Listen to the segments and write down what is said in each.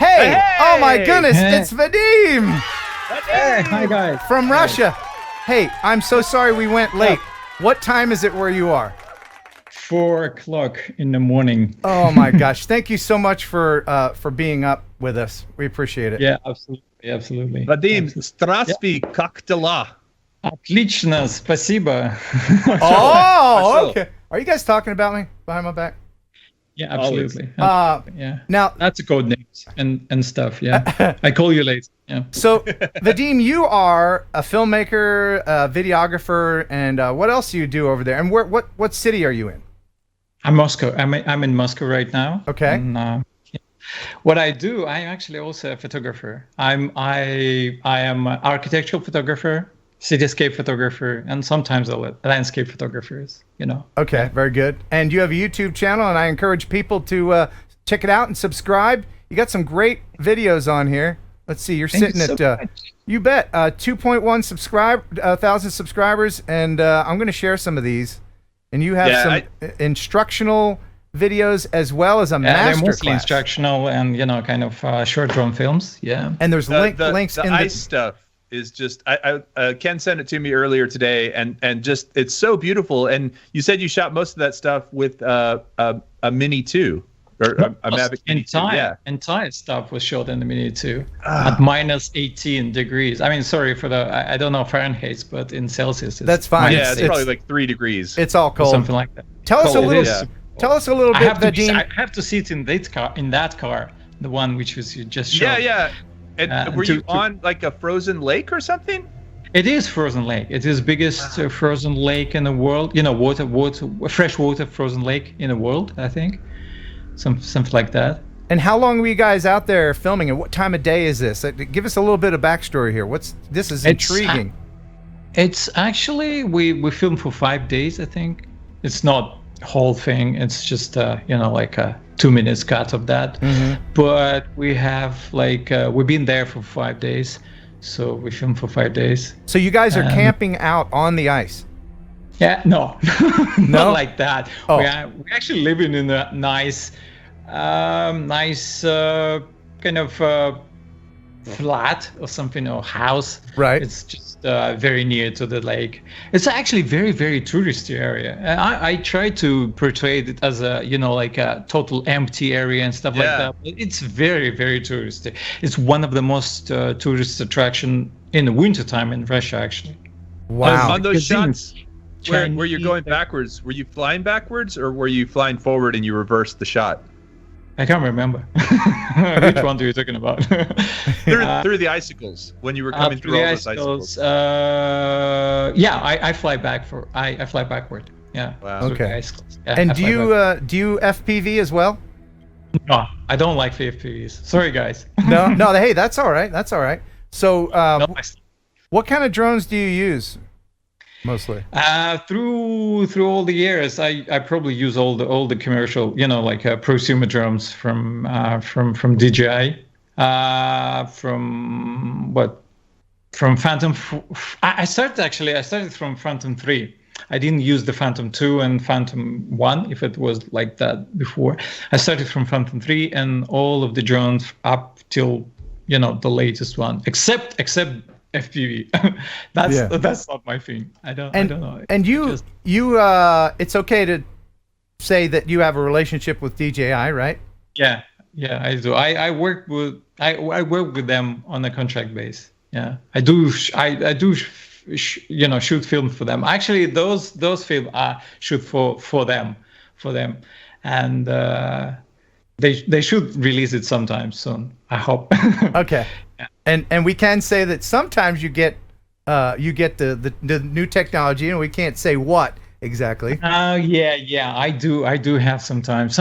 Hey! Hey! Oh my goodness, Hey. it's Vadim Hey, hi guys. from Russia. Hey, I'm so sorry we went late. What time is it where you are? 4 o'clock in the morning. Oh my gosh, thank you so much for being up with us. We appreciate it. Yeah, absolutely. Vadim, здравствуй, как дела? Отлично, спасибо. Oh, okay. Are you guys talking about me behind my back? Yeah, absolutely. Yeah. Now, That's a code name and stuff. Yeah. I call you late. Yeah. so Vadim, you are a filmmaker, a videographer, and what else do you do over there? And what city are you in? I'm Moscow. I'm in Moscow right now. Okay. And, what I do, I'm actually also a photographer. I am an architectural photographer, cityscape photographer, and sometimes a landscape photographers, you know. Okay, very good. And you have a YouTube channel, and I encourage people to check it out and subscribe. You got some great videos on here. Let's see, you're Thank sitting you so at, much. you bet, 2.1 thousand subscribers, and I'm going to share some of these. And you have some instructional videos as well as a They're master mostly class. instructional and, you know, kind of short drone films. Yeah. And there's links the in ice stuff is just Ken sent it to me earlier today, and just it's so beautiful. And you said you shot most of that stuff with a Mini 2 or a Mavic Mini 2. Yeah, entire stuff was shot in the Mini 2 at minus 18 degrees. I mean, sorry for the I don't know Fahrenheit, but in Celsius, That's fine. Yeah, it's probably like 3 degrees. It's all or cold. something like that. Tell us a Cold, little. yeah. Tell us a little I bit, have Vadim. I have to sit in that car, the one which was you just showed. Yeah. And were you on like a frozen lake or something? It is frozen lake. It is biggest frozen lake in the world. You know, freshwater frozen lake in the world. I think, something like that. And how long were you guys out there filming? And what time of day is this? Give us a little bit of backstory here. This is intriguing. It's actually we filmed for 5 days. I think it's not whole thing. It's just you know, like a 2-minute cut of that. Mm-hmm. But we have like we've been there for 5 days, so we filmed for 5 days. So you guys are camping out on the ice? Yeah, no, No? not like that. Oh. We actually living in a nice kind of flat or something, or house. Right. It's just very near to the lake. It's actually very, very touristy area. And I try to portray it as a, you know, like a total empty area and stuff like that. But it's very, very touristy. It's one of the most tourist attraction in the wintertime in Russia, actually. Wow. On those shots where Chinese- you're going backwards, were you flying backwards or were you flying forward and you reversed the shot? I can't remember. Which one are you talking about? Through the icicles when you were coming through all those icicles. Yeah, I fly back I fly backward. Yeah. Wow. through the Okay. icicles. Yeah, And I do fly you FPV as well? back. No, I don't like FPVs. Sorry, guys. No. Hey, that's all right. That's all right. So, No, what kind of drones do you use mostly? through all the years, I probably use all the commercial, you know, like prosumer drones from DJI, from Phantom. I started from Phantom 3. I didn't use the Phantom 2 and Phantom 1 if it was like that before. I started from Phantom 3 and all of the drones up till, you know, the latest one, except FPV. That's not my thing. I don't know. And you it's okay to say that you have a relationship with DJI, right? Yeah, I do. I work with them on a contract base. Yeah, I do. You know, shoot film for them. Actually, those film are shoot for them, and they should release it sometime soon. I hope. Okay. Yeah. And we can say that sometimes you get the new technology, and we can't say what exactly. Yeah, I do have sometimes.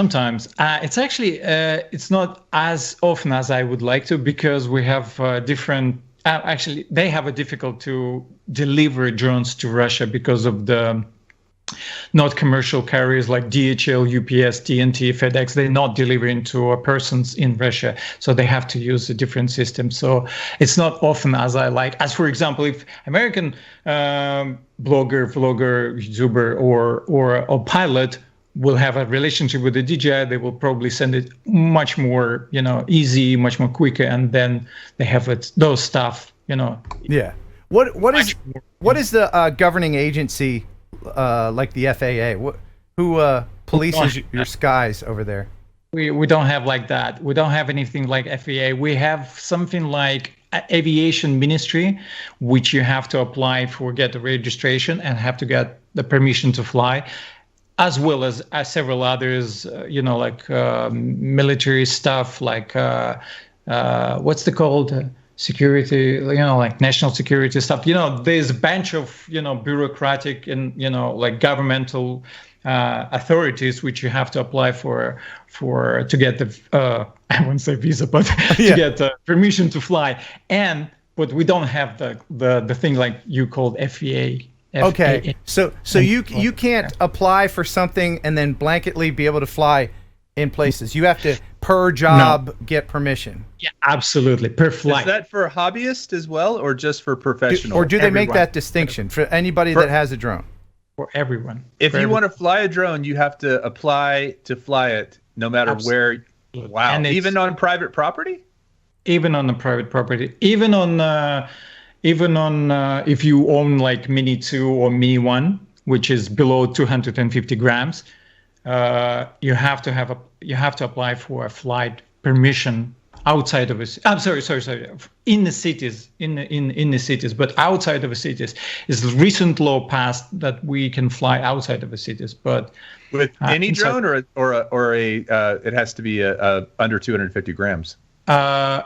It's actually it's not as often as I would like to, because we have different. Actually, they have a difficult to deliver drones to Russia because of the not commercial carriers like DHL, UPS, TNT, FedEx. They're not delivering to persons in Russia, so they have to use a different system. So it's not often as I like. As for example, if American blogger, YouTuber, or pilot will have a relationship with the DJI, they will probably send it much more, easy, much more quicker, and then they have those stuff, Yeah. What is the governing agency like the FAA? Who polices your skies over there? We don't have like that. We don't have anything like FAA. We have something like aviation ministry, which you have to apply for, get the registration, and have to get the permission to fly, as well as several others, like military stuff, like what's it called? Security, like national security stuff. There's a bunch of, bureaucratic and, like governmental authorities which you have to apply for to get the I won't say visa, but to get permission to fly. But we don't have the thing like you called FAA. Okay, so you can't apply for something and then blanketly be able to fly in places. You have to per job get permission. Yeah, absolutely, per flight. Is that for hobbyists as well, or just for professionals? Or do they make that distinction for anybody that has a drone? For everyone. If you want to fly a drone, you have to apply to fly it, no matter where. Wow. And even on private property? Even on the private property. Even on if you own like Mini 2 or Mini 1, which is below 250 grams, you have to apply for a flight permission outside of I'm sorry, in the cities, in the cities, but outside of the cities is the recent law passed that we can fly outside of the cities, but with any drone or it has to be under 250 grams.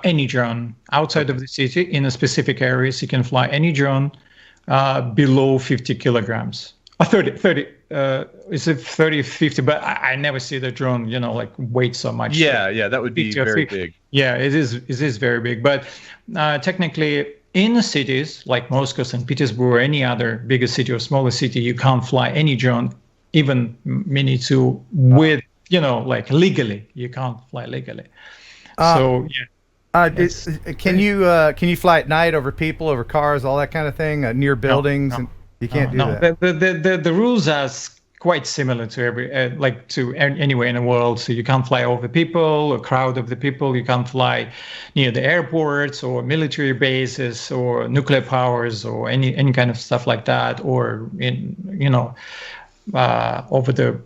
Any drone outside of the city in a specific areas, you can fly any drone below 50 kilograms. 30. Is it 30, 50? But I never see the drone, like weight so much. Yeah, that would be very big. Yeah, it is very big. But technically, in the cities like Moscow, St. Petersburg, or any other bigger city or smaller city, you can't fly any drone, even Mini 2, with, like legally. You can't fly legally. So yeah. Can you fly at night over people, over cars, all that kind of thing, near buildings? No. And you can't do that. The rules are quite similar to anywhere in the world. So you can't fly over people, a crowd of the people. You can't fly near the airports or military bases or nuclear powers or any kind of stuff like that, or over the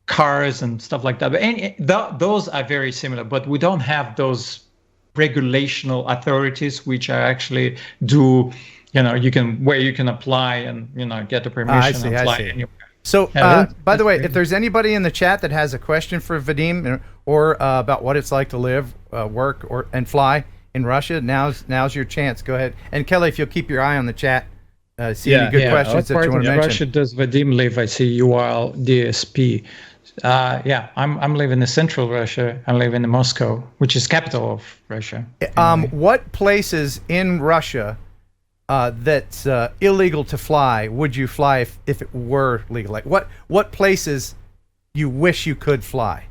cars and stuff like that. But those are very similar, but we don't have those regulational authorities which are actually do. You can apply and get the permission and fly anywhere. So, by the way, if there's anybody in the chat that has a question for Vadim or about what it's like to live, work, and fly in Russia, now's your chance. Go ahead. And Kelly, if you'll keep your eye on the chat, see any good questions that you want to mention. Russia does Vadim live? I see UL DSP. I'm living in central Russia. I live in Moscow, which is capital of Russia. What places in Russia that's illegal to fly would you fly if it were legal? Like what places you wish you could fly?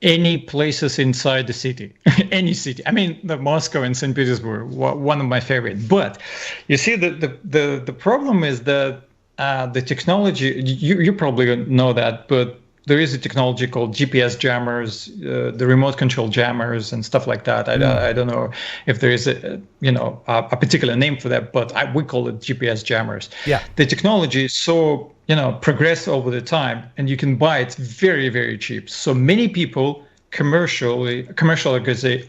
Any places inside the city, any city. I mean, the Moscow and St. Petersburg, one of my favorite. But you see, the problem is that the technology. You probably know that, but there is a technology called GPS jammers, the remote control jammers and stuff like that. I don't know if there is a particular name for that, but we call it GPS jammers. Yeah. The technology is so progress over the time, and you can buy it very, very cheap. So many people, commercial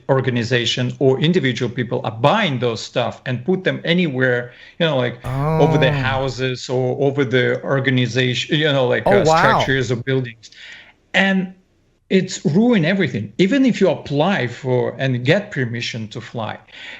organization or individual people are buying those stuff and put them anywhere, over their houses or over the organization, structures or buildings. And it's ruin everything. Even if you apply for and get permission to fly,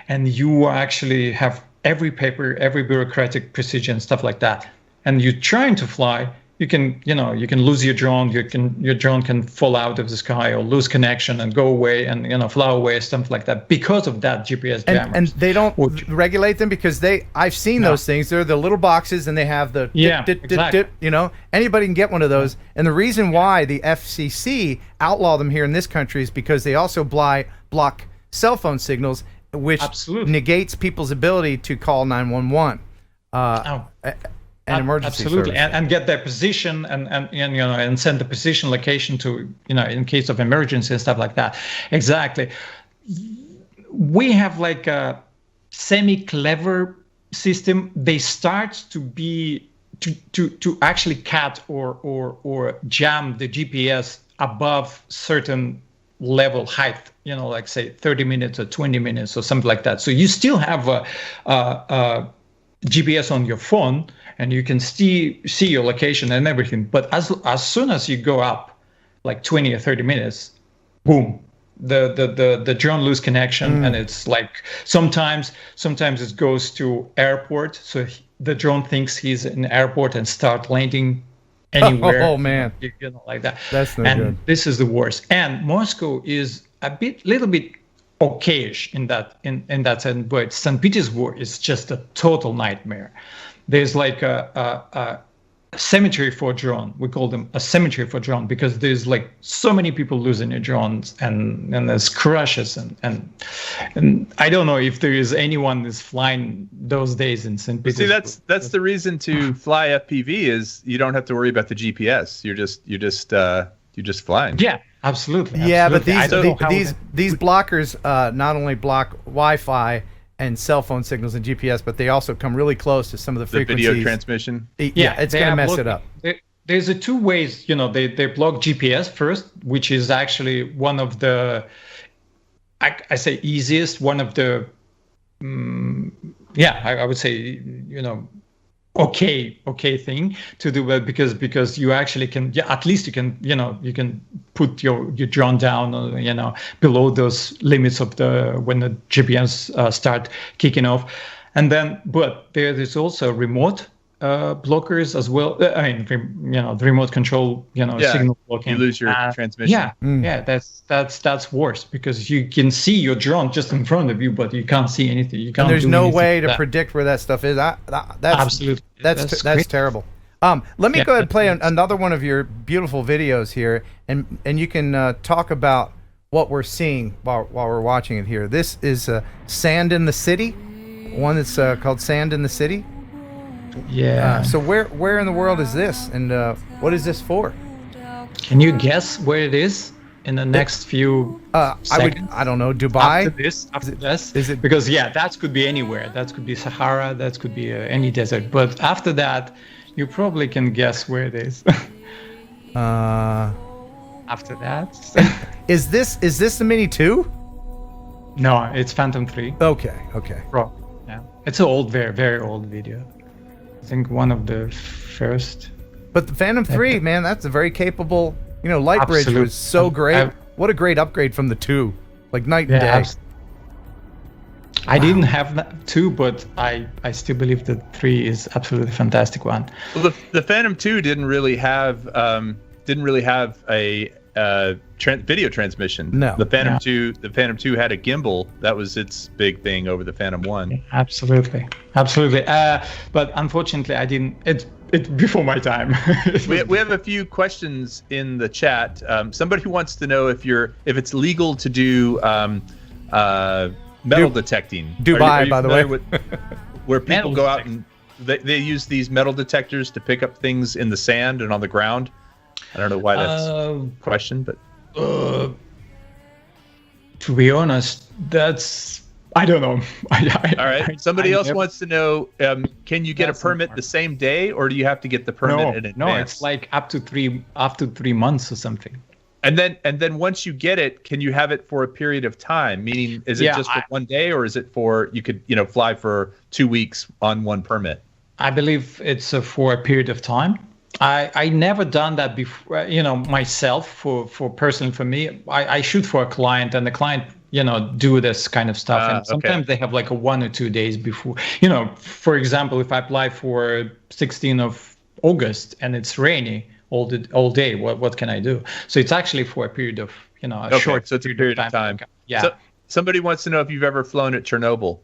and you actually have every paper, every bureaucratic procedure and stuff like that, and you're trying to fly, you can lose your drone. Your drone can fall out of the sky or lose connection and go away and fly away, something like that, because of that GPS jammers. And they don't regulate them because I've seen those things. They're the little boxes and they have the dip. Anybody can get one of those. And the reason why the FCC outlaw them here in this country is because they also block cell phone signals, which negates people's ability to call 911. and emergency absolutely, service. and get their position and send the position location to in case of emergency and stuff like that. Exactly. We have like a semi-clever system. They start to be to actually cut or jam the GPS above certain level height, like say 30 minutes or 20 minutes or something like that. So you still have a GPS on your phone and you can see your location and everything. But as soon as you go up like 20 or 30 minutes, boom, the drone lose connection. And it's like sometimes it goes to airport. So the drone thinks he's in airport and start landing anywhere. Oh man, like that. That's not and good. This is the worst. And Moscow is little bit okayish in that sense, but St. Petersburg is just a total nightmare. There's like a cemetery for drone. We call them a cemetery for drone because there's like so many people losing their drones and there's crashes and I don't know if there is anyone that's flying those days in St. Petersburg. See, that's the reason to fly FPV is you don't have to worry about the GPS. You're just flying. Yeah, absolutely. Yeah, but absolutely. these blockers not only block Wi-Fi and cell phone signals and GPS, but they also come really close to some of the frequencies. Video transmission. Yeah, it's going to mess it up. There's two ways, they block GPS first, which is actually one of the, I say easiest, one of the, I would say, okay thing to do, because you actually can, at least you can put your drone down below those limits of when the GPS start kicking off. And then but there is also remote blockers as well. I mean, the remote control, signal blocking. You lose your transmission. That's worse because you can see your drone just in front of you, but you can't see anything. You can't. And there's no way to predict where that stuff is. That's absolutely that's terrible. Let me go ahead and play another one of your beautiful videos here, and you can talk about what we're seeing while we're watching it here. This is Sand in the City, one that's called Sand in the City. Yeah. So where in the world is this, and what is this for? Can you guess where it is in the next few seconds? I don't know. Dubai. After this, is it? Because that could be anywhere. That could be Sahara. That could be any desert. But after that, you probably can guess where it is. After that, is this the Mini 2? No, it's Phantom 3. Okay. Pro. Yeah, it's an old, very very old video. I think one of the first. But the Phantom 3, man, that's a very capable. Light Bridge was so great. What a great upgrade from the 2, like night and day. I didn't have that 2, but I still believe that 3 is absolutely fantastic one. Well, the Phantom 2 didn't really have a video transmission. No. The Phantom 2 had a gimbal. That was its big thing over the Phantom 1. Absolutely. But unfortunately, I didn't. It's before my time. we have a few questions in the chat. Somebody wants to know if it's legal to do metal detecting. Dubai, by the way, where people go out and they use these metal detectors to pick up things in the sand and on the ground. I don't know why that's a question, but to be honest, I don't know. All right. Somebody else wants to know: can you get a permit the same day, or do you have to get the permit in advance? No, it's like up to 3 months or something. And then once you get it, can you have it for a period of time? Meaning, is it just for one day, or is it for you could fly for 2 weeks on one permit? I believe it's for a period of time. I never done that before, myself for personally for me. I shoot for a client, and the client do this kind of stuff, and sometimes they have like a 1 or 2 days before. For example, if I apply for 16th of August and it's rainy all day, what can I do? So it's actually for a period of a short. So it's a period of time. Yeah. So somebody wants to know if you've ever flown at Chernobyl.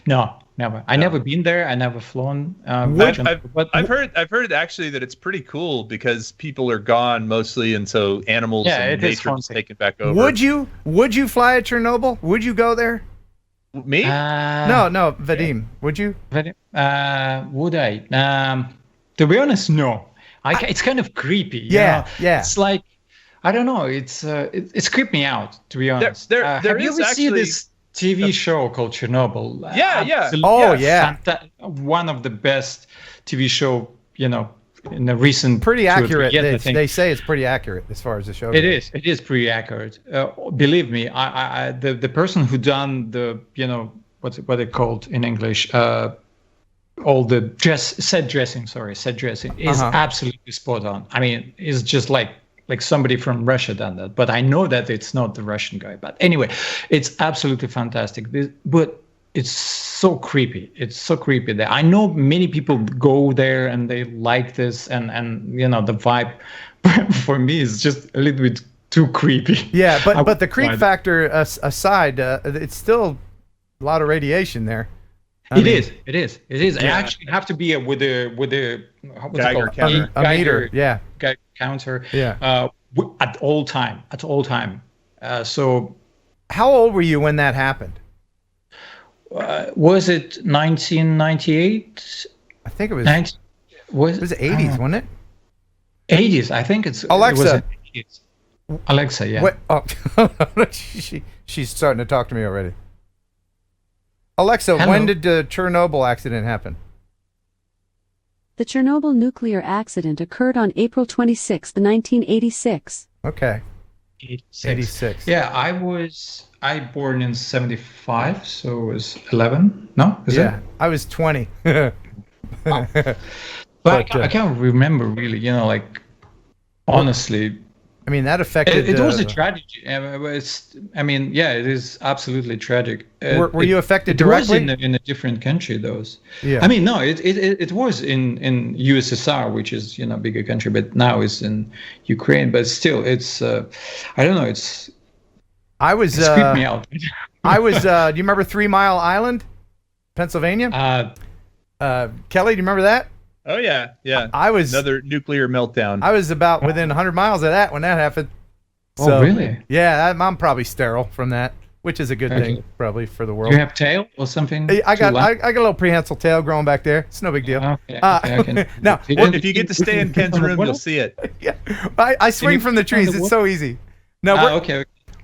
No, never. I never been there. I never flown. I've heard actually that it's pretty cool because people are gone mostly, and so animals and nature is taken back over. Would you fly at Chernobyl? Would you go there? Me? No, Vadim. Would you? Vadim, would I? To be honest, no. It's kind of creepy. Yeah. It's like, I don't know. It's creeped me out, to be honest. Have you ever seen this TV show called Chernobyl? Yeah. Oh, yeah. One of the best TV show, in the recent. Pretty accurate. They say it's pretty accurate as far as the show goes. It is pretty accurate. Believe me, the person who done the, what they called in English, all the set dressing is absolutely spot on. I mean, it's just like somebody from Russia done that, but I know that it's not the Russian guy. But anyway, it's absolutely fantastic. But it's so creepy. It's so creepy there. I know many people go there and they like this, and the vibe. For me, is just a little bit too creepy. Yeah, but the creep factor aside, it's still a lot of radiation there. It is. Yeah. I actually have to be with a Geiger counter. A meter. Yeah. Geiger counter. Yeah. At all time. So. How old were you when that happened? Was it 1998? I think it was. It was 80s, wasn't it? 80s. I think it's. Alexa. It was Alexa. Yeah. What? Oh, she's starting to talk to me already. Alexa, Hello. When did the Chernobyl accident happen? The Chernobyl nuclear accident occurred on April 26, 1986. Okay. 86. Yeah, I born in 75, so it was 11. No? Is it? I was 20. But I can't remember really, honestly. I mean, that affected... It was a tragedy. It is absolutely tragic. Were you affected directly? It was in a different country, though. Yeah. I mean, no, it was in USSR, which is, a bigger country, but now it's in Ukraine. But still, it's, I don't know, it's creeped me out. I was, do you remember 3 Mile Island, Pennsylvania? Kelly, do you remember that? Oh yeah. I was another nuclear meltdown. I was about within 100 miles of that when that happened. So, really? Yeah, I'm probably sterile from that, which is a good thing probably for the world. Do you have tail or something? I got a little prehensile tail growing back there. It's no big deal. Okay. Now, if you get to stay in Ken's room, you'll see it. Yeah, I swing from the trees. It's so easy. No,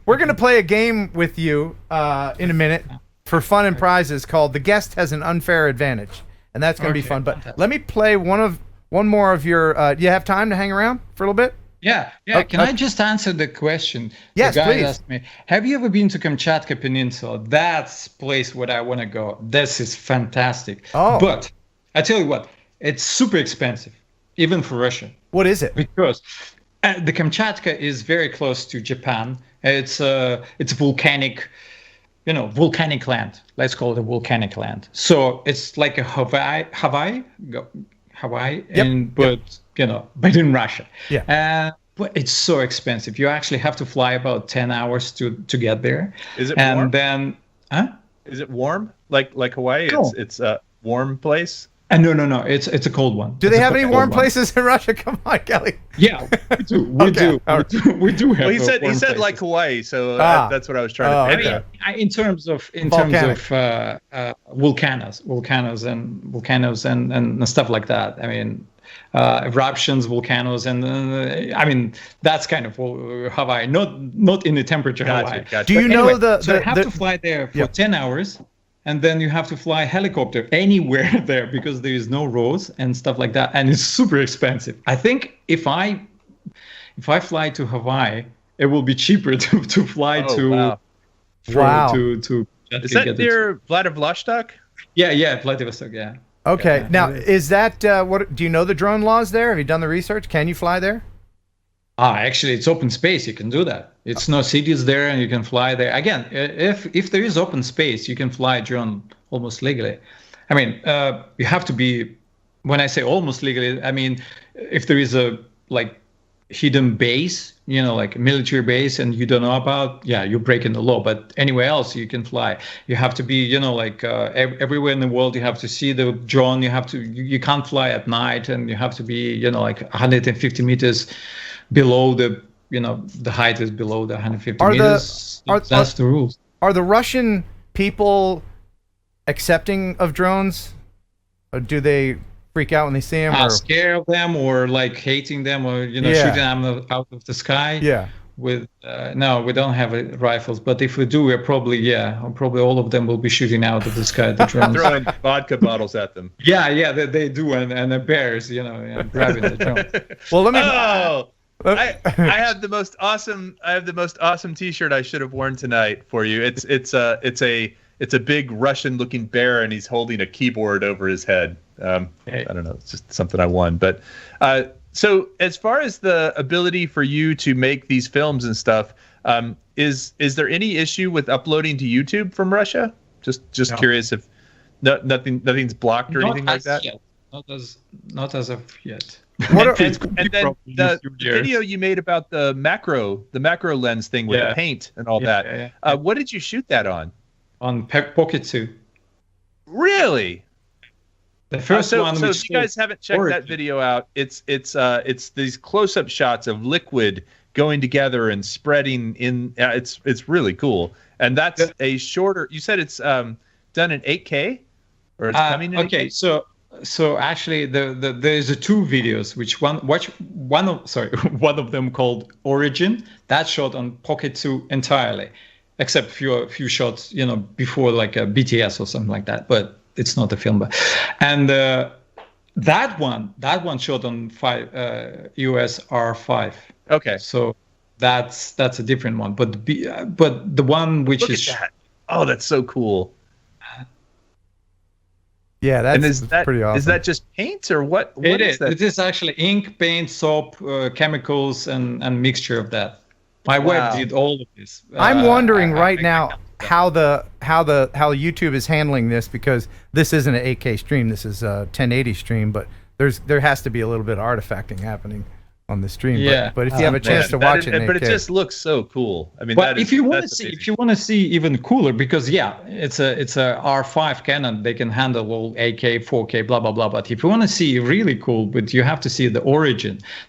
we're gonna play a game with you in a minute for fun and prizes called "The Guest Has an Unfair Advantage." And that's going to be fun. But let me play one more of your... do you have time to hang around for a little bit? Yeah. Can I just answer the question? Yes, the guy please. asked me, have you ever been to Kamchatka Peninsula? That's the place where I want to go. This is fantastic. Oh. But I tell you what, it's super expensive, even for Russia. What is it? Because the Kamchatka is very close to Japan. It's volcanic... volcanic land. Let's call it a volcanic land. So it's like a Hawaii, but in Russia. Yeah. But it's so expensive. You actually have to fly about 10 hours to get there. Is it warm? And then, Is it warm? Like Hawaii? No. It's a warm place. No. It's a cold one. Do they have any warm places in Russia? Come on, Kelly. Yeah, we do. We do have. Well, he said places. like Hawaii, so that's what I was trying to think. I mean, in terms of volcanoes and stuff like that. I mean, eruptions, volcanoes, and I mean that's kind of Hawaii, not in the temperature Hawaii. Gotcha. Do you know the? So I have to fly there for 10 hours. And then you have to fly helicopter anywhere there because there is no roads and stuff like that, and it's super expensive. I think if I fly to Hawaii, it will be cheaper to fly to. Wow. To is that near Vladivostok? Yeah, Vladivostok. Yeah. Okay. Now, is that what? Do you know the drone laws there? Have you done the research? Can you fly there? Actually, it's open space. You can do that. It's no cities there, and you can fly there. Again, if there is open space, you can fly a drone almost legally. I mean, you have to be. When I say almost legally, I mean if there is a hidden base, like a military base, and you don't know about, you're breaking the law. But anywhere else, you can fly. You have to be, everywhere in the world, you have to see the drone. You can't fly at night, and you have to be, 150 meters below the height is below the 150 meters. That's the rules. Are the Russian people accepting of drones? Or do they freak out when they see him, or scare of them, or like hating them, or shooting them out of the sky. Yeah. With no, we don't have rifles, but if we do, we're probably all of them will be shooting out of the sky. The drones. Throwing vodka bottles at them. Yeah, they do, and the bears, grabbing the drone. Well, let me. I have the most awesome T-shirt I should have worn tonight for you. It's a big Russian-looking bear, and he's holding a keyboard over his head. I don't know, it's just something I won. But so as far as the ability for you to make these films and stuff, is there any issue with uploading to YouTube from Russia? Just curious if nothing's blocked or anything like that. Yet. Not as of yet. And then the video you made about the macro lens thing with the paint and all that. What did you shoot that on? On Pocket 2. Really? The first one. So if you guys haven't checked that video out, it's these close-up shots of liquid going together and spreading in. It's really cool, and that's a shorter. You said it's done in 8K, or it's coming in. Okay, 8K? So actually, there's two videos. One of them called Origin. That's shot on Pocket 2 entirely, except a few shots, before like a BTS or something like that. But it's not a film, and that one shot on US R5. Okay, so that's a different one. But the one which Look at that. Oh, that's so cool. Yeah, that's pretty awesome. Is that just paint or what? It is. It is actually ink, paint, soap, chemicals, and mixture of that. My wife did all of this. I'm wondering right now how YouTube is handling this, because this isn't an 8K stream. This is a 1080 stream, but there has to be a little bit of artifacting happening on the stream. Yeah. But if you have a chance to watch it in 8K. But it just looks so cool. I mean, but if you want to see even cooler, because it's a R5 Canon, they can handle all 8K, 4K, blah blah blah. But if you want to see really cool, but you have to see the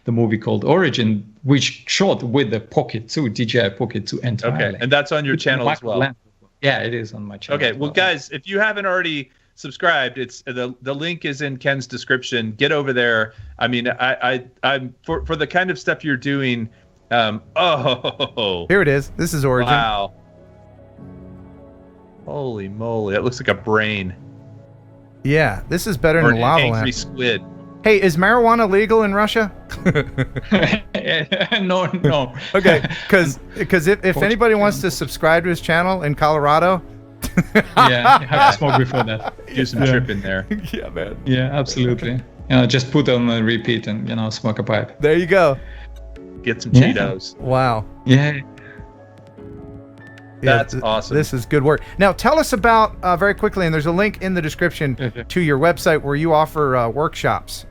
movie called Origin, which shot with the Pocket 2, DJI Pocket 2 entirely. Okay, and that's on your channel as well. Yeah, it is on my channel. Okay, well, guys, if you haven't already subscribed, it's the link is in Ken's description. Get over there. I mean, I'm for the kind of stuff you're doing. Here it is. This is Origin. Wow. Holy moly! It looks like a brain. Yeah, this is better than a lava lamp. Angry squid. Hey, is marijuana legal in Russia? No. Okay, because if anybody wants to subscribe to his channel in Colorado. You have to smoke before that. Do some tripping there. Yeah, man. Yeah, absolutely. Just put on a repeat and smoke a pipe. There you go. Get some Cheetos. Wow. Yeah. That's awesome. This is good work. Now, tell us about very quickly, and there's a link in the description to your website where you offer workshops.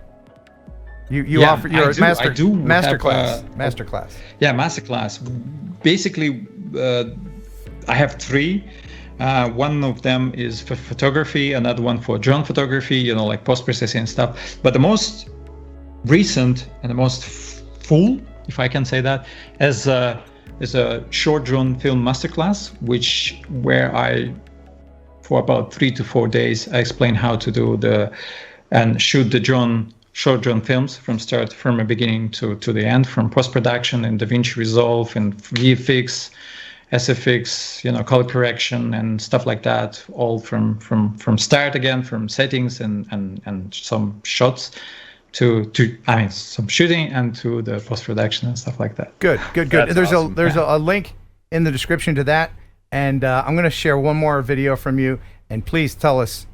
You offer your masterclass. Masterclass. Yeah, masterclass. Basically, I have 3. One of them is for photography, another one for drone photography, like post-processing and stuff. But the most recent and the most full, if I can say that, is a short drone film masterclass, where I, for about 3 to 4 days, I explain how to do and shoot the short drone films from the beginning to the end, from post-production and DaVinci Resolve and VFX, SFX, color correction and stuff like that, all from start again, from settings and some shots to some shooting and to the post-production and stuff like that. Good. That's There's awesome. a link in the description to that, and I'm going to share one more video from you, and please tell us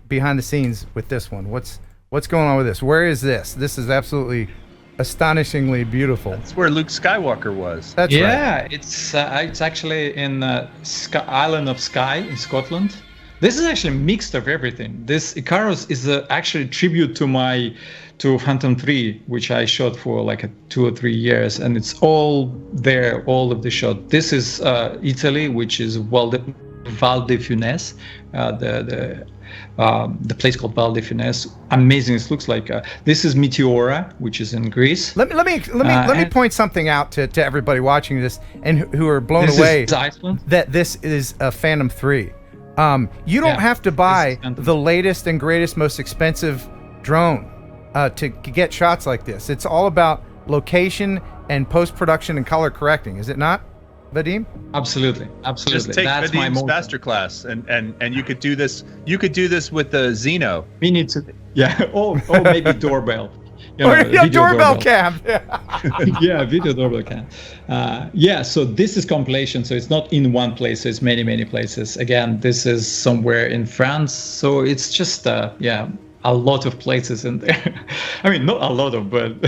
behind the scenes with this one. What's going on with this? Where is this? This is absolutely astonishingly beautiful. That's where Luke Skywalker was. That's right. Yeah, it's actually in Island of Skye in Scotland. This is actually mixed of everything. This Icarus is actually tribute to Phantom 3, which I shot for like 2 or 3 years, and it's all there, all of the shot. This is Italy, which is Val di Funes, the place called Val di Funes. Amazing. It looks like this is Meteora, which is in Greece. Let me point something out to everybody watching this and who are blown away that this is a Phantom 3. You don't have to buy the latest and greatest, most expensive drone to get shots like this. It's all about location and post-production and color correcting, is it not, Vadim? Absolutely. Just take That's my Vadim's masterclass, and you could do this. You could do this with the Xeno. We need to, or maybe doorbell. Doorbell cam. Yeah, video doorbell cam. So this is compilation. So it's not in one place. So it's many places. Again, this is somewhere in France. So it's just a lot of places in there. I mean, not a lot of, but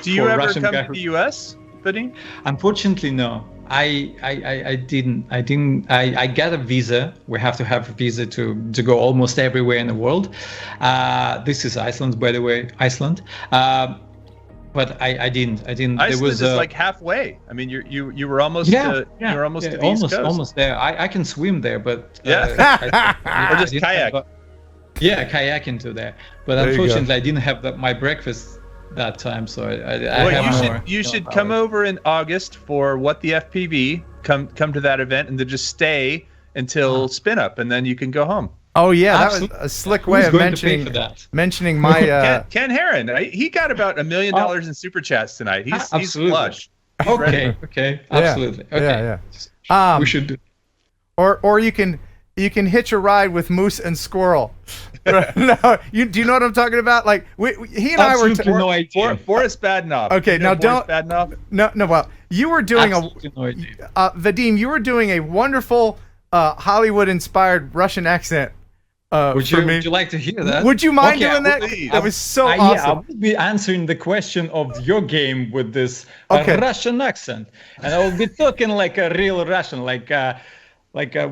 do you ever Russian come to the US, Vadim? Unfortunately, no. I didn't. I got a visa. We have to have a visa to go almost everywhere in the world. This is Iceland, by the way, Iceland. But I didn't. Iceland is like halfway. I mean, you were almost to the East Coast. Almost there. I can swim there, but or just kayak. Kayaking to there. But unfortunately, I didn't have my breakfast that time, so you should come over in August for What the FPV. Come to that event and then just stay until spin up, and then you can go home. Oh yeah, absolutely. That was a slick way of mentioning my Ken Heron. He got about $1 million in super chats tonight. He's flush. Okay, absolutely. Okay, we should do. Or you can hitch a ride with Moose and Squirrel. No, do you know what I'm talking about? Like he and I were no idea. Boris Badnoff. Okay, now don't. Badnoff? No. Well, you were doing Vadim. You were doing a wonderful Hollywood-inspired Russian accent. Would you like to hear that? Would you mind doing that? That was so awesome. Yeah, I will be answering the question of your game with this Russian accent, and I will be talking like a real Russian, like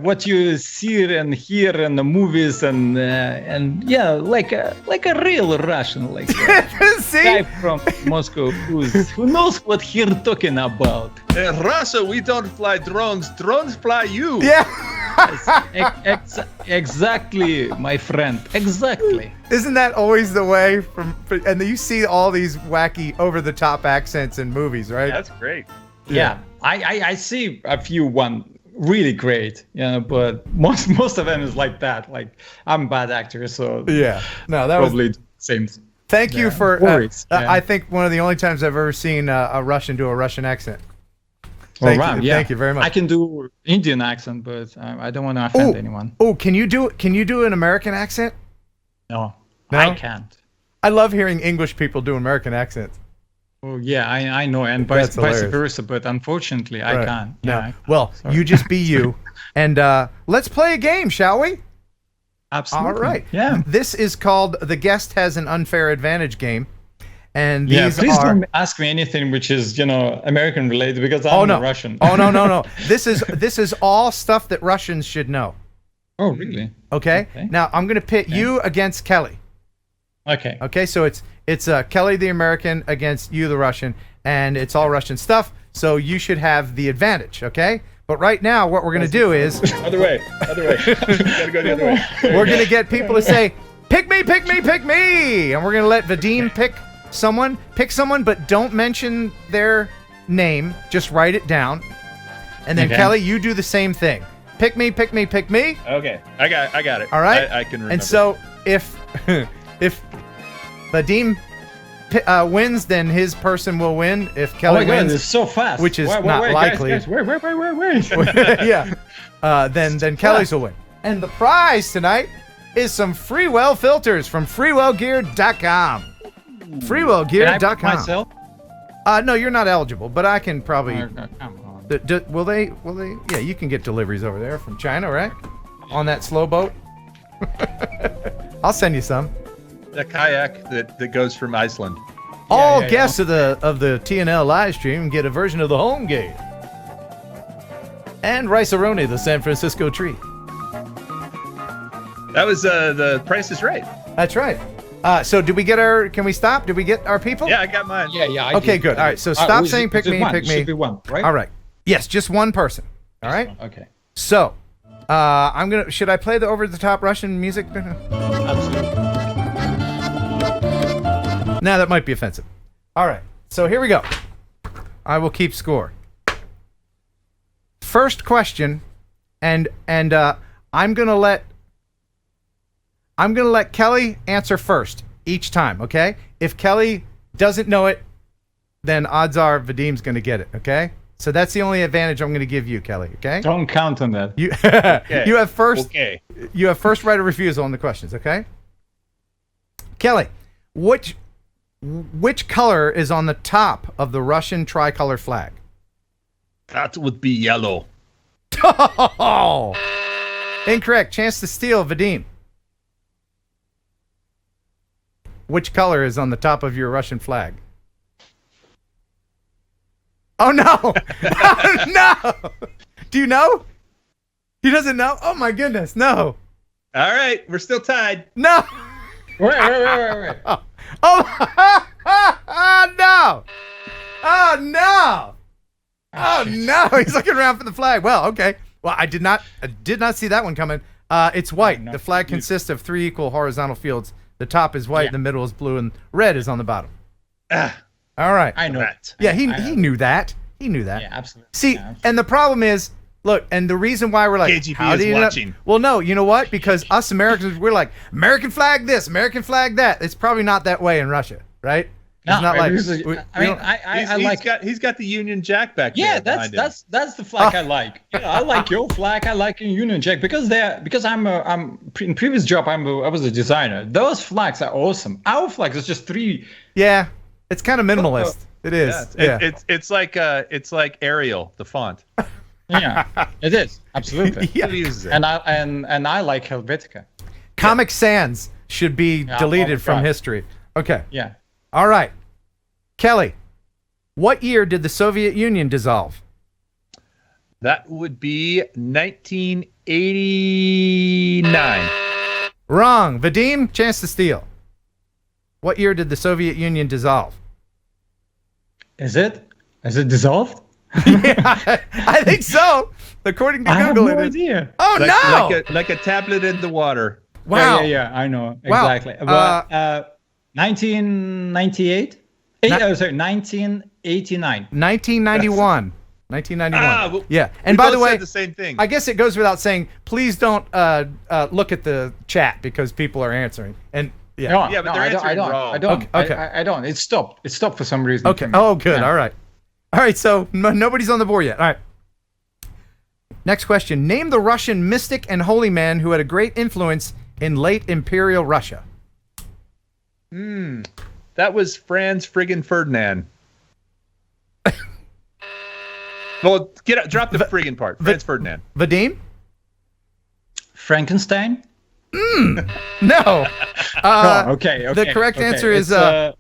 what you see and hear in the movies, and like a real Russian, like a guy from Moscow who knows what he's talking about. In Russia, we don't fly drones. Drones fly you. Yeah. Exactly, my friend. Exactly. Isn't that always the way? And you see all these wacky, over-the-top accents in movies, right? Yeah, that's great. Yeah. I see a few really great, but most of them is like that. Like, I'm a bad actor, so that probably was same. Thank you for I think one of the only times I've ever seen a Russian do a Russian accent. Thank you very much. I can do Indian accent, but I don't want to offend anyone. Oh, can you do an American accent? No, I can't. I love hearing English people do American accents. Oh yeah, I know, and vice versa. But unfortunately, I can't. Yeah. Well, you just be you, and let's play a game, shall we? Absolutely. All right. Yeah. This is called The Guest Has an Unfair Advantage game, and please don't ask me anything which is American related, because I'm Russian. Oh no. This is all stuff that Russians should know. Oh really? Okay. Now I'm gonna pit you against Kelly. Okay, so it's Kelly the American against you the Russian, and it's all Russian stuff, so you should have the advantage, okay? But right now, what we're going to do is... Other way. Gotta go the other way. We're going to get people to say, pick me! And we're going to let Vadim pick someone, but don't mention their name, just write it down. And then Kelly, you do the same thing. Pick me! Okay, I got it. All right? I can remember. And so, if Vadim wins, then his person will win. If Kelly wins, it's so fast, which is not likely. Guys, wait. Then Kelly's will win. And the prize tonight is some Freewell filters from freewellgear.com. Freewellgear.com. Myself? No, you're not eligible, but I can probably. Come on. Will they? Yeah, you can get deliveries over there from China, right? On that slow boat. I'll send you some. The kayak that goes from Iceland. All guests of the TNL live stream get a version of the home game. And Rice-A-Roni, the San Francisco treat. That was the Price is Right. That's right. So did we get can we stop? Did we get our people? Yeah, I got mine. Yeah. Okay, good. All right, so stop saying pick me. Should be one, right? All right. Yes, just one person. All right? Okay. So, should I play the over-the-top Russian music? Absolutely. Now that might be offensive. All right, so here we go. I will keep score. First question, and I'm gonna let Kelly answer first. each time, okay? If Kelly doesn't know it, then odds are Vadim's going to get it, okay? So that's the only advantage I'm going to give you, Kelly, okay? Don't count on that. You Okay. you have first Okay. you have first right of refusal on the questions, okay? Kelly, which color is on the top of the Russian tricolor flag? That would be yellow. Oh! Incorrect. Chance to steal, Vadim. Which color is on the top of your Russian flag? Oh no! Oh, no! Do you know? He doesn't know? Oh my goodness, no. All right, we're still tied. No! Wait. Oh, oh no! Oh no! Oh no! He's looking around for the flag. Well, okay. Well, I did not see that one coming. It's white. The flag consists of 3 equal horizontal fields. The top is white, the middle is blue, and red is on the bottom. All right. I know that. Yeah, he knew that. He knew that. Yeah, absolutely. See, Yeah, and the problem is, look, and the reason why we're like, KGB how is do you know? watching. Well, no, you know what? Because us Americans, we're like, American flag this, American flag that. It's probably not that way in Russia, right? No, it's not like. He's got the Union Jack back there. Yeah, that's the flag I like. I like your flag. I like your Union Jack because I'm in previous job I was a designer. Those flags are awesome. Our flags is just 3. Yeah, it's kind of minimalist. It is. Yeah, it's like Arial, the font. Yeah, it is absolutely. Yeah. Who uses it? And I like Helvetica. Comic Sans should be deleted from God. history. Okay. Yeah. All right. Kelly, what year did the Soviet Union dissolve? That would be 1989. Wrong. Vadim, chance to steal. What year did the Soviet Union dissolve? Is it dissolved? Yeah, I think so. According to I have Google, no it is. idea. Oh no! Like a tablet in the water. Wow. Yeah, I know Wow. exactly. But 1998. 1989. 1991. 1991. Well, yeah. And we by the both way, said the same thing. I guess it goes without saying, please don't look at the chat because people are answering. And yeah. No, Yeah, but no, they're I don't. answering wrong. I don't. Okay. I don't. It stopped. It stopped for some reason. Okay. for me. Oh, good. Yeah. All right. All right. So nobody's on the board yet. All right. Next question. Name the Russian mystic and holy man who had a great influence in late Imperial Russia. That was Franz friggin' Ferdinand. Well, drop the friggin' part. Franz Ferdinand. Vadim? Frankenstein. No. Okay. The correct answer is. I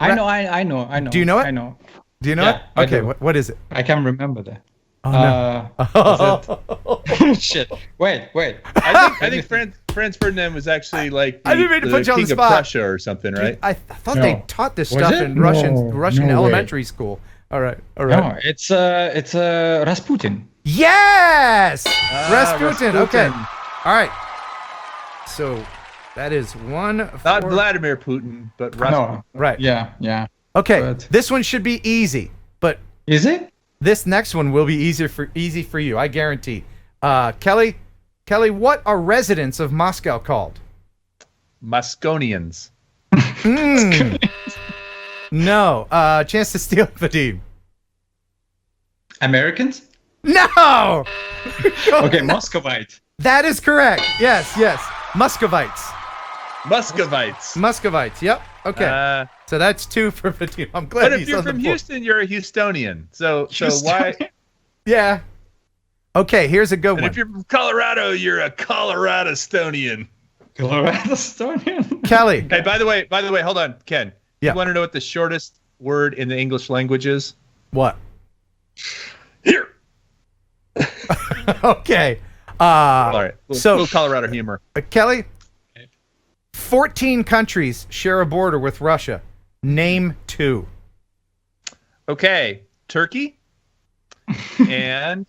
know. Do you know it? I know. Do you know Yeah, it? I Okay. do. What is it? I can remember that. Oh, no. Shit. Wait. I think Franz Ferdinand was actually like I didn't mean to put you on the King of spot. Prussia or something, right? I thought No. they taught this Was stuff it? in Russian No way. elementary school. All right. No, it's Rasputin. Yes! Rasputin. Rasputin. Okay. All right. So that is 1. Not 4. Vladimir Putin, but Rasputin. No. Right. Yeah. Okay. But- This one should be easy, but Is it? this next one will be easy for you. I guarantee. Kelly, what are residents of Moscow called? Mosconians. No. Chance to steal, Vadim. Americans? No. Okay, Muscovite. That is correct. Yes. Muscovites. Muscovites. Yep. Okay. So that's 2 for Vadim. I'm glad But if he's you're on the from board. Houston, you're a Houstonian. So Houston. why? Yeah. Okay, here's a good And one. if you're from Colorado, you're a Colorado-stonian. Colorado Estonian. Kelly. Hey, by the way, hold on, Ken. Yeah. You want to know what the shortest word in the English language is? What? Here. Okay. All right. So- little Colorado humor. Kelly, 14 countries share a border with Russia. Name 2. Okay, Turkey and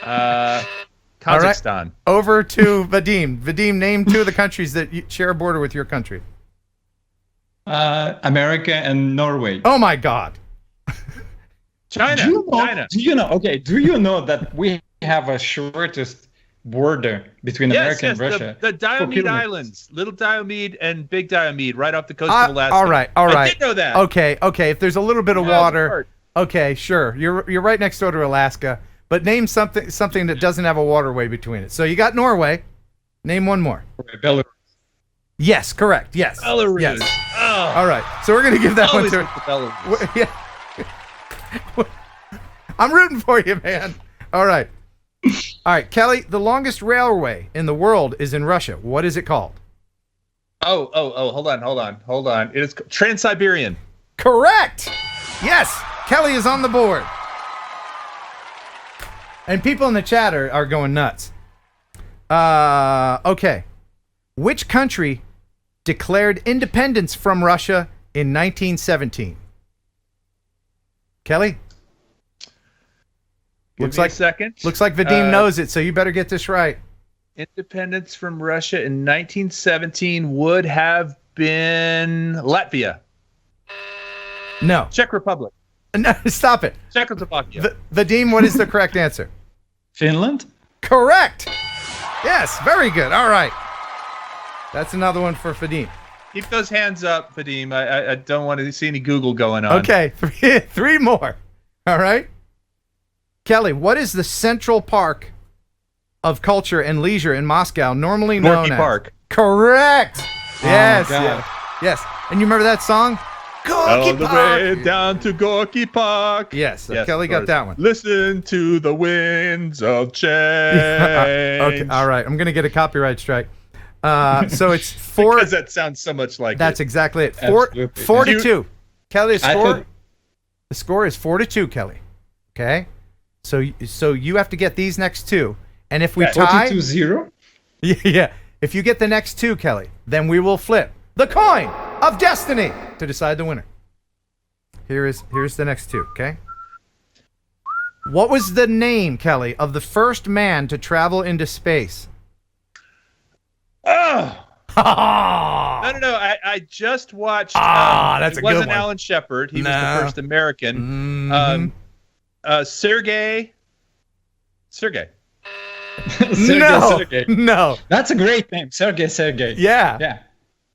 Kazakhstan. Over to Vadim. Vadim, name 2 of the countries that share a border with your country. America and Norway. Oh my God. China. Do you know? Okay. Do you know that we have a shortest border between America and Russia. The Diomede Islands, Little Diomede and Big Diomede, right off the coast of Alaska. All right. I did know that. Okay. If there's a little bit of water, okay, sure. You're right next door to Alaska, but name something that doesn't have a waterway between it. So you got Norway. Name one more. Belarus. Yes, correct. Yes. Belarus. Yes. Oh. All right. So we're gonna give that one to Belarus. Yeah. I'm rooting for you, man. All right. All right, Kelly, the longest railway in the world is in Russia. What is it called? Oh, hold on. It is Trans-Siberian. Correct. Yes. Kelly is on the board. And people in the chat are going nuts. Okay. Which country declared independence from Russia in 1917? Kelly? Give me a second. Looks like Vadim knows it, so you better get this right. Independence from Russia in 1917 would have been Latvia. No. Czech Republic. No, stop it. Czechoslovakia. Vadim, what is the correct answer? Finland? Correct. Yes, very good. All right. That's another one for Vadim. Keep those hands up, Vadim. I don't want to see any Google going on. Okay, three more. All right. Kelly, what is the Central Park of Culture and Leisure in Moscow normally known Gorky as? Park. Correct. Yes. God. Yes. And you remember that song? Gorky All the Park. way down to Gorky Park. Yes, so Kelly got that one. Listen to the winds of change. Okay, all right. I'm going to get a copyright strike. So it's four. Because that sounds so much like That's it. exactly it. Absolutely. 4-2. Kelly, the score is 4-2, Kelly. Okay? So you have to get these next two. And if we tie 42-0? Yeah. If you get the next two, Kelly, then we will flip the coin of destiny to decide the winner. Here's the next two, okay? What was the name, Kelly, of the first man to travel into space? Oh! No. I just watched. That's a good one. It wasn't Alan Shepard. He was the first American. Mm-hmm. Sergey. No. That's a great name, Sergey. Yeah. Yeah.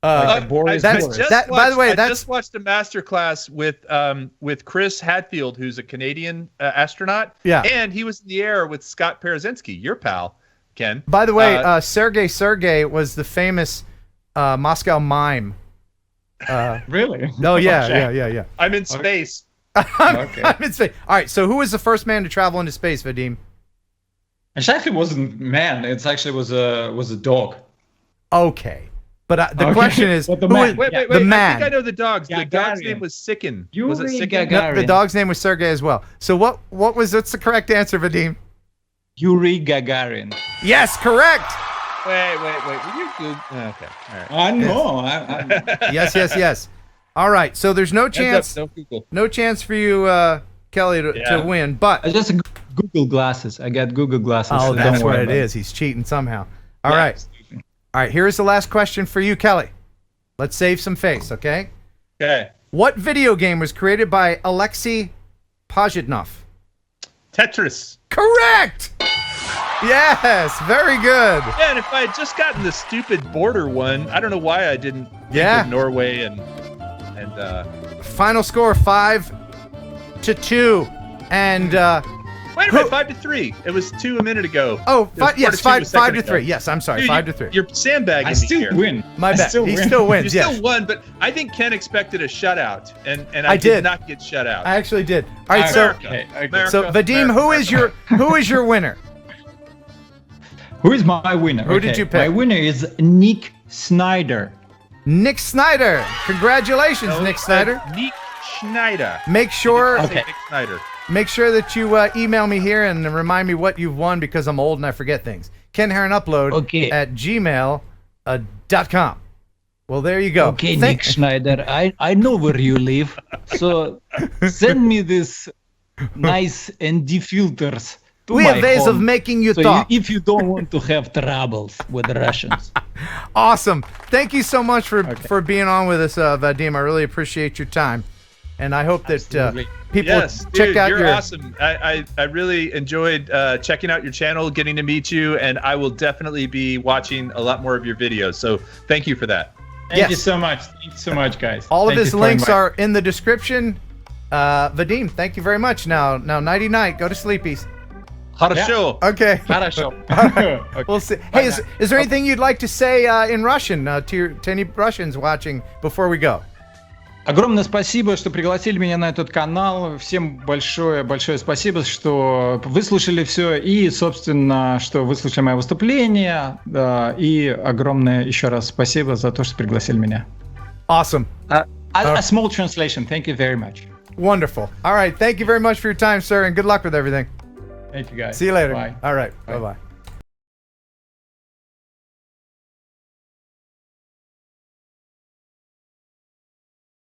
I just watched a masterclass with Chris Hadfield, who's a Canadian astronaut. Yeah. And he was in the air with Scott Parazynski, your pal, Ken. By the way, Sergey was the famous Moscow mime. Really? Oh, yeah, yeah. I'm in space. I'm in space. All right, so who was the first man to travel into space, Vadim? It actually wasn't man. It actually was a dog. Okay. But the question is, wait, the man. I think I know the dogs. The dog's name was Sikin. Was it Sikin? No, the dog's name was Sergey as well. So what's the correct answer, Vadim? Yuri Gagarin. Yes, correct. Wait. Were you good? Okay. All right. I know. Yes. All right. So there's no chance. No chance for you, Kelly, to win. But I just Google glasses. I got Google glasses. Oh, so that's what it is. He's cheating somehow. All right. All right. Here's the last question for you, Kelly. Let's save some face, okay? Okay. What video game was created by Alexei Pajitnov? Tetris. Correct. Yes, very good. Yeah, and if I had just gotten the stupid border one, I don't know why I didn't think of Norway and final score 5-2. And wait a minute, 5-3. It was 2 a minute ago. Oh, yes, 5-3. Yes, I'm sorry, 5-3. You're sandbagging. I still win. My bad. He still wins. You still won, but I think Ken expected a shutout, and I did not get shut out. I actually did. All right, so Vadim, who is your winner? Who is my winner? Who did you pick? My winner is Nick Snyder. Nick Snyder. Congratulations, Nick Snyder. Nick Schneider. Make sure. Nick Snyder. Make sure that you email me here and remind me what you've won because I'm old and I forget things. Ken Heron Upload at gmail.com. Well, there you go. Okay, Nick Schneider, I know where you live, so send me this nice ND filters. We have ways of making you talk. If you don't want to have troubles with the Russians. Awesome. Thank you so much for being on with us, Vadim. I really appreciate your time. And I hope that people yes, check dude, out you're awesome. I really enjoyed checking out your channel, getting to meet you, and I will definitely be watching a lot more of your videos. So thank you for that. Thank you so much. Thank you so much, guys. All of his links are in the description. Vadim, thank you very much. Now, nighty night. Go to sleepies. Хорошо. Okay. Хорошо. Okay. We'll see. Hey, is there anything you'd like to say in Russian to any Russians watching before we go? Огромное спасибо, что пригласили меня на этот канал. Всем большое спасибо, что выслушали все и, собственно, что выслушали мое выступление. И огромное еще раз спасибо за то, что пригласили меня. Awesome. A small translation. Thank you very much. Wonderful. All right. Thank you very much for your time, sir, and good luck with everything. Thank you, guys. See you later. Bye. All right. Bye-bye.